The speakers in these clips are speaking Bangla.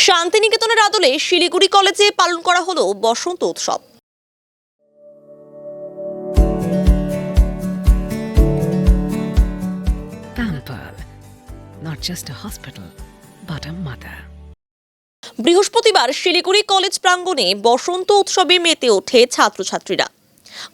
শান্তিনিকেতনের আদলে শিলিগুড়ি কলেজে পালন করা হলো বসন্ত উৎসব। Pampered, not just a hospital, but a mother. বৃহস্পতিবার শিলিগুড়ি কলেজ প্রাঙ্গণে বসন্ত উৎসবে মেতে ওঠে ছাত্রছাত্রীরা।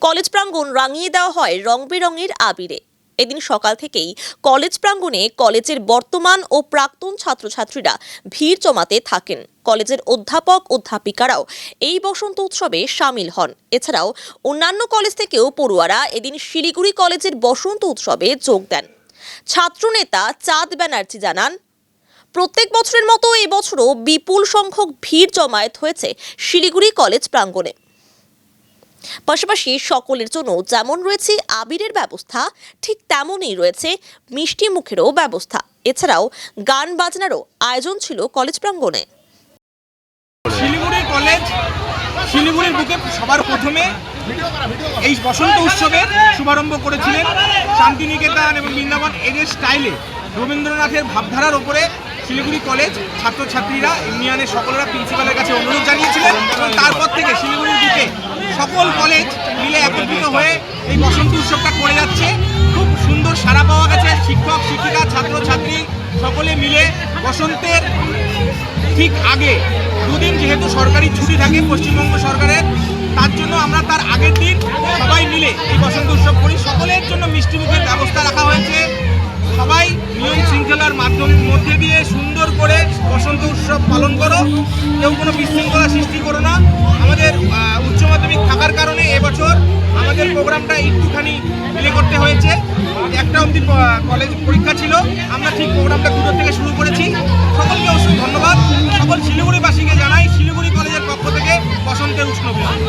কলেজ প্রাঙ্গণ রাঙিয়ে দেওয়া হয় রং বেরঙের আবিরে। এদিন সকাল থেকেই কলেজ প্রাঙ্গণে কলেজের বর্তমান ও প্রাক্তন ছাত্রছাত্রীরা ভিড় জমাতে থাকেন। কলেজের অধ্যাপক অধ্যাপিকারাও এই বসন্ত উৎসবে সামিল হন। এছাড়াও অন্যান্য কলেজ থেকেও পড়ুয়ারা এদিন শিলিগুড়ি কলেজের বসন্ত উৎসবে যোগ দেন। ছাত্রনেতা চাঁদ ব্যানার্জি জানান, প্রত্যেক বছরের মতো এবছরও বিপুল সংখ্যক ভিড় জমায়েত হয়েছে শিলিগুড়ি কলেজ প্রাঙ্গণে। পাশাপাশি সকলের জন্য যেমন রয়েছে আবিরের ব্যবস্থা, ঠিক তেমনই রয়েছে মিষ্টি মুখেরও ব্যবস্থা। এছাড়াও গান বাজনারও আয়োজন ছিল কলেজ প্রাঙ্গণে। শিলিগুড়ি কলেজ শিলিগুড়ির বুকে সবার প্রথমে এই বসন্ত উৎসবের শুভারম্ভ করেছিলেন শান্তিনিকেতন এবং বৃন্দাবন এর স্টাইলে রবীন্দ্রনাথের ভাবধারার ওপরে শিলিগুড়ি কলেজ ছাত্রছাত্রীরা ইউনিয়নের সকলেরা প্রিন্সিপালের কাছে অনুরোধ জানিয়েছিলেন এবং তারপর থেকে শিলিগুড়ির বুকে সকল কলেজ মিলে একত্রিত হয়ে এই বসন্ত উৎসবটা করে যাচ্ছে। খুব সুন্দর সাড়া পাওয়া গেছে। শিক্ষক শিক্ষিকা ছাত্রছাত্রী সকলে মিলে বসন্তের ঠিক আগে দুদিন যেহেতু সরকারি ছুটি থাকে পশ্চিমবঙ্গ সরকারের, তার জন্য আমরা তার আগের দিন সবাই মিলে এই বসন্ত উৎসব করি। সকলের জন্য মিষ্টিমুখের ব্যবস্থা রাখা হয়েছে। সবাই নিয়ম শৃঙ্খলার মধ্যে দিয়ে সুন্দর করে বসন্ত উৎসব পালন করো, কেউ কোনো বিশৃঙ্খলা সৃষ্টি করো না। আমাদের উচ্চ মাধ্যমিক থাকার কারণে এবছর আমাদের প্রোগ্রামটা একটুখানি ডিলে করতে হয়েছে। একটা অবধি কলেজ পরীক্ষা ছিল, আমরা ঠিক প্রোগ্রামটা 2টো থেকে শুরু করেছি। সকলকে অবশ্যই ধন্যবাদ। সকল শিলিগুড়িবাসীকে জানাই শিলিগুড়ি কলেজের পক্ষ থেকে বসন্তের উষ্ণ অভিনন্দন।